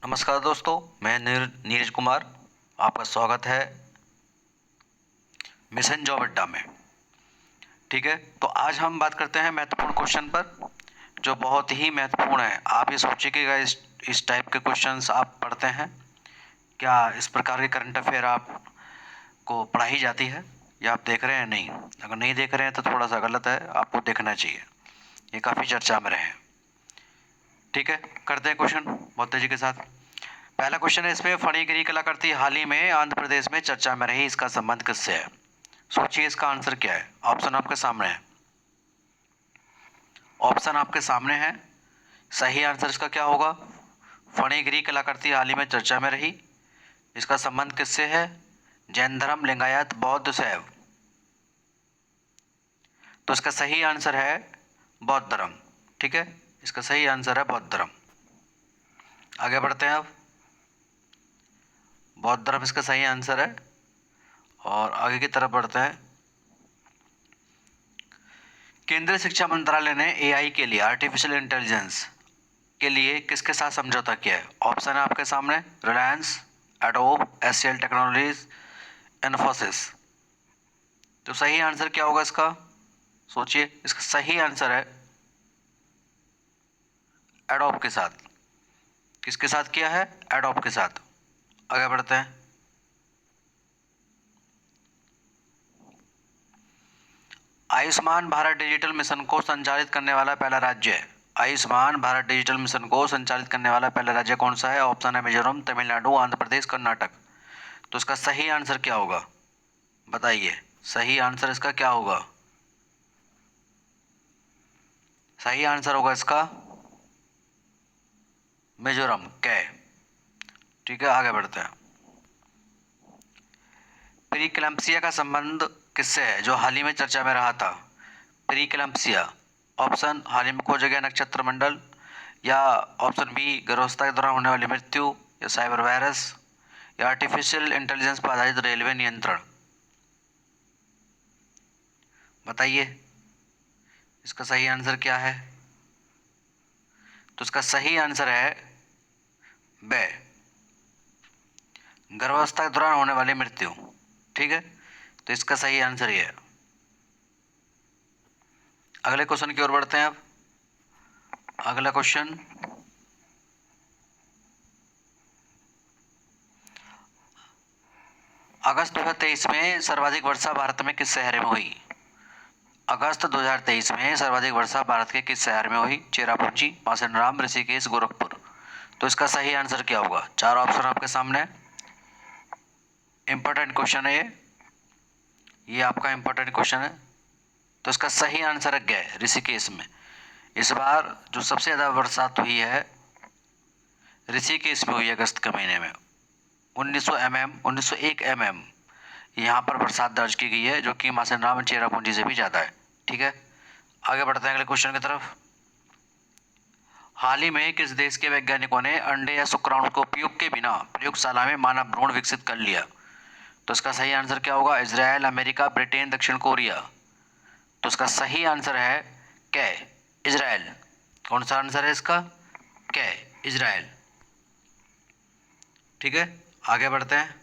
नमस्कार दोस्तों, मैं नीरज कुमार। आपका स्वागत है मिशन जॉब अड्डा में। ठीक है, तो आज हम बात करते हैं महत्वपूर्ण क्वेश्चन पर, जो बहुत ही महत्वपूर्ण है। आप ये सोचिए कि इस टाइप के क्वेश्चंस आप पढ़ते हैं क्या? इस प्रकार के करंट अफेयर आपको पढ़ाई जाती है या आप देख रहे हैं? नहीं, अगर नहीं देख रहे हैं तो थोड़ा सा गलत है, आपको देखना चाहिए। ये काफ़ी चर्चा में रहे हैं। ठीक है, करते हैं क्वेश्चन बहुत तेजी के साथ। पहला क्वेश्चन है इसमें, फणीगिरी कलाकृति हाल ही में आंध्र प्रदेश में चर्चा में रही, इसका संबंध किससे है? सोचिए इसका आंसर क्या है। ऑप्शन आपके सामने है। ऑप्शन आपके सामने है। सही आंसर इसका क्या होगा? फणीगिरी कलाकृति हाल ही में चर्चा में रही, इसका संबंध किससे है? जैन धर्म, लिंगायत, बौद्ध, शैव। तो इसका सही आंसर है बौद्ध धर्म। ठीक है, इसका सही आंसर है बौद्ध धर्म। आगे बढ़ते हैं अब। बौद्ध धर्म इसका सही आंसर है। और आगे की तरफ बढ़ते हैं। केंद्रीय शिक्षा मंत्रालय ने एआई के लिए, आर्टिफिशियल इंटेलिजेंस के लिए किसके साथ समझौता किया है? ऑप्शन है आपके सामने। Reliance, adobe, HCL technologies, Infosys. तो सही आंसर क्या होगा इसका? सोचिए, इसका सही आंसर है एडोब के साथ। किसके साथ किया है? एडोब के साथ। आगे बढ़ते हैं। आयुष्मान भारत डिजिटल मिशन को संचालित करने वाला पहला राज्य है। आयुष्मान भारत डिजिटल मिशन को संचालित करने वाला पहला राज्य कौन सा है? ऑप्शन है मिजोरम, तमिलनाडु, आंध्र प्रदेश, कर्नाटक। तो इसका सही आंसर क्या होगा? बताइए, सही आंसर इसका क्या होगा? सही आंसर होगा इसका मिजोरम, कै। ठीक है, आगे बढ़ते हैं। प्रीक्लैम्पसिया का संबंध किससे है, जो हाल ही में चर्चा में रहा था? प्रीक्लैम्पसिया। ऑप्शन, हाल ही में खोजा गया नक्षत्र मंडल, या ऑप्शन बी, गर्भावस्था के दौरान होने वाली मृत्यु, या साइबर वायरस, या आर्टिफिशियल इंटेलिजेंस पर आधारित रेलवे नियंत्रण। बताइए, इसका सही आंसर क्या है? तो इसका सही आंसर है बे, गर्भावस्था के दौरान होने वाली मृत्यु। ठीक है, तो इसका सही आंसर ये है। अगले क्वेश्चन की ओर बढ़ते हैं अब। अगला क्वेश्चन, अगस्त 2023 में सर्वाधिक वर्षा भारत में किस शहर में हुई? अगस्त 2023 में सर्वाधिक वर्षा भारत के किस शहर में हुई? चेरापूंजी, मासेनराम, ऋषिकेश, गोरखपुर। तो इसका सही आंसर क्या होगा? चार ऑप्शन आपके सामने। इंपॉर्टेंट क्वेश्चन है ये आपका इंपॉर्टेंट क्वेश्चन है। तो इसका सही आंसर है गया, ऋषिकेश में। इस बार जो सबसे ज़्यादा बरसात हुई है ऋषिकेश में हुई है, अगस्त के महीने में 1901 mm यहाँ पर बरसात दर्ज की गई है, जो कि मासेनराम, चेरापूंजी से भी ज़्यादा है। ठीक है, आगे बढ़ते हैं अगले क्वेश्चन की तरफ। हाल ही में किस देश के वैज्ञानिकों ने अंडे या शुक्राणु को उपयोग के बिना प्रयोगशाला में मानव भ्रूण विकसित कर लिया? तो इसका सही आंसर क्या होगा? इजराइल, अमेरिका, ब्रिटेन, दक्षिण कोरिया। तो इसका सही आंसर है कै, इजराइल। कौन सा आंसर है इसका? कै, इजराइल। ठीक है, आगे बढ़ते हैं।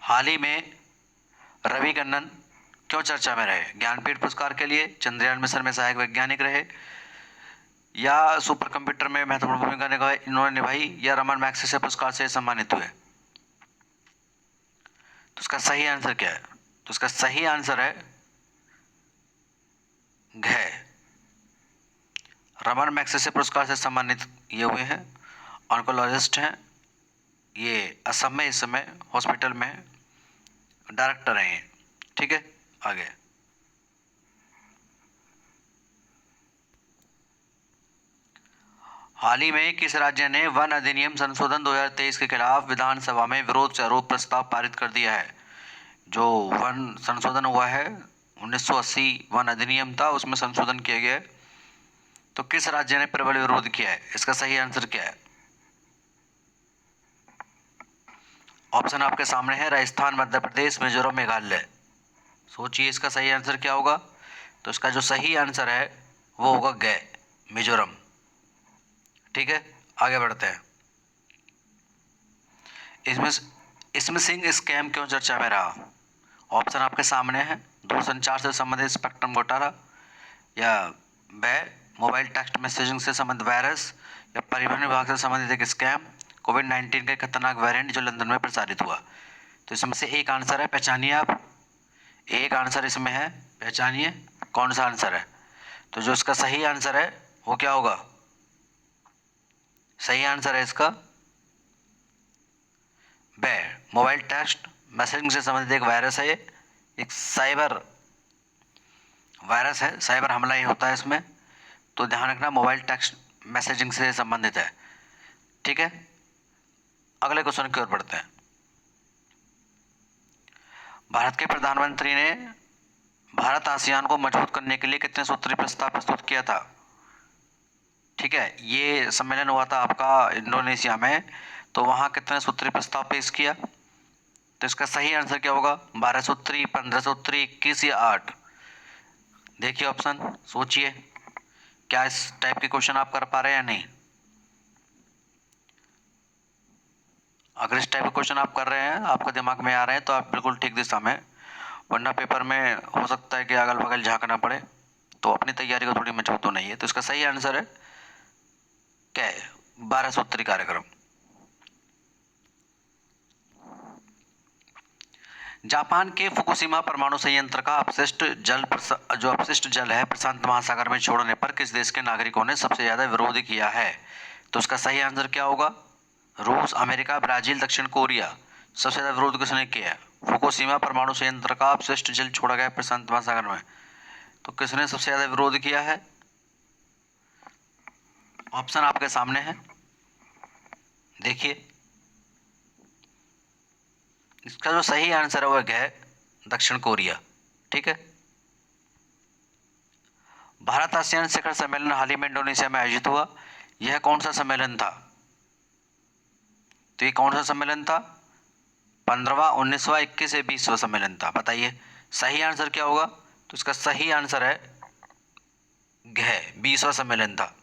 हाल ही में रवि कन्नन क्यों चर्चा में रहे? ज्ञानपीठ पुरस्कार के लिए, चंद्रयान मिशन में सहायक वैज्ञानिक रहे, या सुपर कंप्यूटर में महत्वपूर्ण भूमिका इन्होंने निभाई, या रमन मैग्सेसे पुरस्कार से सम्मानित हुए। तो इसका सही आंसर क्या है? तो इसका सही आंसर है घ, रमन मैग्सेसे पुरस्कार से सम्मानित ये हुए हैं। ऑन्कोलॉजिस्ट हैं ये, असम में इस समय हॉस्पिटल में डायरेक्टर हैं ये। ठीक है, आगे। हाल ही में किस राज्य ने वन अधिनियम संशोधन 2023 के खिलाफ विधानसभा में विरोध से आरोप प्रस्ताव पारित कर दिया है? जो वन संशोधन हुआ है 1980 वन अधिनियम था, उसमें संशोधन किया गया है। तो किस राज्य ने प्रबल विरोध किया है? इसका सही आंसर क्या है? ऑप्शन आपके सामने है। राजस्थान, मध्य प्रदेश, मिजोरम, मेघालय। सोचिए इसका सही आंसर क्या होगा? तो इसका जो सही आंसर है वो होगा गए, मिजोरम। ठीक है, आगे बढ़ते हैं। इसमें स्मिशिंग स्कैम क्यों चर्चा में रहा? ऑप्शन आपके सामने है। दूरसंचार से संबंधित स्पेक्ट्रम घोटाला, या वह मोबाइल टेक्स्ट मैसेजिंग से संबंधित वायरस, या परिवहन विभाग से संबंधित एक स्कैम, कोविड-19 का खतरनाक वेरिएंट जो लंदन में प्रसारित हुआ। तो इसमें से एक आंसर है, पहचानिए आप। एक आंसर इसमें है, पहचानिए कौन सा आंसर है। तो जो इसका सही आंसर है वो क्या होगा? सही आंसर है इसका मोबाइल टेक्स्ट मैसेजिंग से संबंधित एक वायरस है। ये एक साइबर वायरस है, साइबर हमला ही होता है इसमें। तो ध्यान रखना, मोबाइल टेक्स्ट मैसेजिंग से संबंधित है। ठीक है, अगले क्वेश्चन की ओर बढ़ते हैं। भारत के प्रधानमंत्री ने भारत आसियान को मजबूत करने के लिए कितने सूत्री प्रस्ताव प्रस्तुत किया था? ठीक है, ये सम्मेलन हुआ था आपका इंडोनेशिया में, तो वहाँ कितने सूत्री प्रस्ताव पेश किया? तो इसका सही आंसर क्या होगा? 12 सूत्री, 15 सूत्री, 21 या 8? देखिए ऑप्शन, सोचिए क्या इस टाइप के क्वेश्चन आप कर पा रहे हैं या नहीं। अगर इस टाइप के क्वेश्चन आप कर रहे हैं, आपके दिमाग में आ रहे हैं, तो आप बिल्कुल ठीक दिशा में, वरना पेपर में हो सकता है कि अगल बगल झांकना पड़े, तो अपनी तैयारी को थोड़ी मजबूत होना ही है। तो इसका सही आंसर है क्या है? 12 सूत्री कार्यक्रम। जापान के फुकुशिमा परमाणु संयंत्र का अपशिष्ट जल है प्रशांत महासागर में छोड़ने पर किस देश के नागरिकों ने सबसे ज्यादा विरोध किया है? तो उसका सही आंसर क्या होगा? रूस, अमेरिका, ब्राजील, दक्षिण कोरिया। सबसे ज्यादा विरोध किसने किया? फुकुशिमा परमाणु संयंत्र का अपशिष्ट जल छोड़ा गया प्रशांत महासागर में, तो किसने सबसे ज्यादा विरोध किया है? ऑप्शन आपके सामने है, देखिए। इसका जो सही आंसर है वो है दक्षिण कोरिया। ठीक है। भारत आसियान शिखर सम्मेलन हाल ही में इंडोनेशिया में आयोजित हुआ। यह कौन सा सम्मेलन था? तो ये कौन सा सम्मेलन था? 15वां, 19वां, 21 या 20वां सम्मेलन था? बताइए सही आंसर क्या होगा? तो इसका सही आंसर है 20वां सम्मेलन था।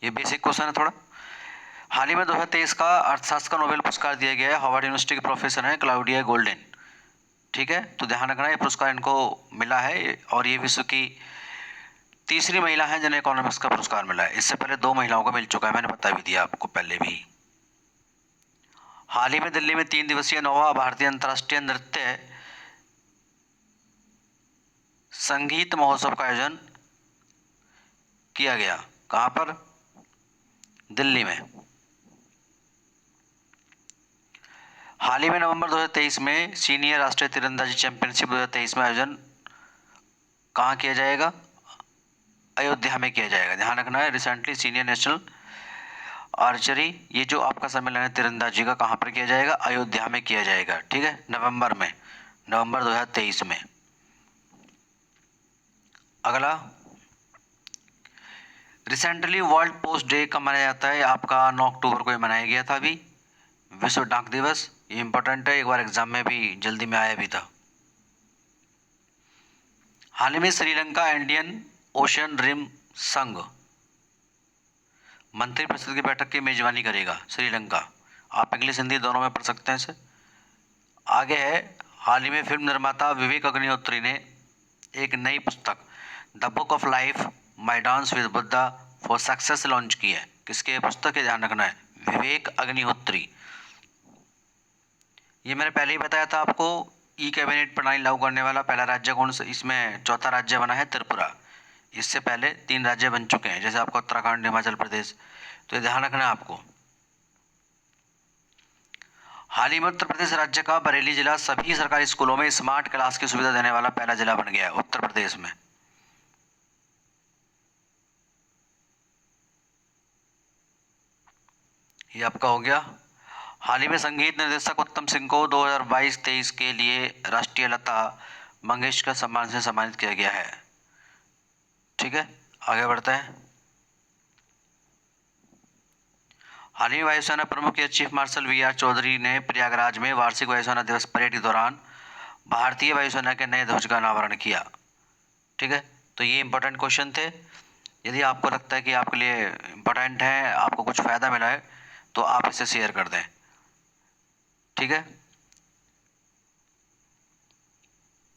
ये बेसिक क्वेश्चन है थोड़ा। हाल ही में 2023 का अर्थशास्त्र का नोबेल पुरस्कार दिया गया है। हार्वर्ड यूनिवर्सिटी के प्रोफेसर हैं क्लाउडिया गोल्डन। ठीक है, तो ध्यान रखना ये पुरस्कार इनको मिला है, और ये विश्व की तीसरी महिला है जिन्हें इकोनॉमिक्स का पुरस्कार मिला है। इससे पहले 2 महिलाओं को मिल चुका है, मैंने बता भी दिया आपको पहले भी। हाल ही में दिल्ली में 3 दिवसीय 9वां भारतीय अंतर्राष्ट्रीय नृत्य संगीत महोत्सव का आयोजन किया गया। कहां पर? दिल्ली में। हाल ही में नवंबर 2023 में सीनियर राष्ट्रीय तीरंदाजी चैंपियनशिप 2023 में आयोजन कहाँ किया जाएगा? अयोध्या में किया जाएगा। ध्यान रखना है, रिसेंटली सीनियर नेशनल आर्चरी, ये जो आपका सम्मेलन है तीरंदाजी का, कहाँ पर किया जाएगा? अयोध्या में किया जाएगा। ठीक है, नवंबर 2023 में। अगला, रिसेंटली वर्ल्ड पोस्ट डे कब मनाया जाता है? आपका 9 अक्टूबर को मनाया गया था। अभी विश्व डाक दिवस, ये इंपॉर्टेंट है, एक बार एग्जाम में भी जल्दी में आया भी था। हाल ही में श्रीलंका इंडियन ओशन रिम संघ मंत्रिपरिषद की बैठक की मेजबानी करेगा। श्रीलंका, आप इंग्लिश हिंदी दोनों में पढ़ सकते हैं इसे। आगे है, हाल ही में फिल्म निर्माता विवेक अग्निहोत्री ने एक नई पुस्तक the book of life my dance with Buddha for success launch की है। किसके पुस्तक है? ध्यान रखना है, विवेक अग्निहोत्री। ये मैंने पहले ही बताया था आपको, ई कैबिनेट प्रणाली लागू करने वाला पहला राज्य कौन सा? इसमें चौथा राज्य बना है त्रिपुरा। इससे पहले 3 राज्य बन चुके हैं, जैसे आपका उत्तराखंड, हिमाचल प्रदेश। तो ये ध्यान रखना है आपको। हाल ही में उत्तर प्रदेश राज्य का बरेली जिला सभी सरकारी स्कूलों में स्मार्ट क्लास की सुविधा देने वाला पहला जिला बन गया है उत्तर प्रदेश में। ये आपका हो गया। हाल ही में संगीत निर्देशक उत्तम सिंह को 2022-23 के लिए राष्ट्रीय लता मंगेशकर सम्मान से सम्मानित किया गया है। ठीक है, आगे बढ़ते हैं। हाल ही में वायुसेना प्रमुख air chief marshal V R. Chaudhary ने प्रयागराज में वार्षिक वायुसेना दिवस परेड के दौरान भारतीय वायुसेना के नए ध्वज का अनावरण किया। ठीक है, तो ये इंपॉर्टेंट क्वेश्चन थे। यदि आपको लगता है कि आपके लिए इम्पोर्टेंट है, आपको कुछ फ़ायदा मिला है, तो आप इसे शेयर कर दें। ठीक है।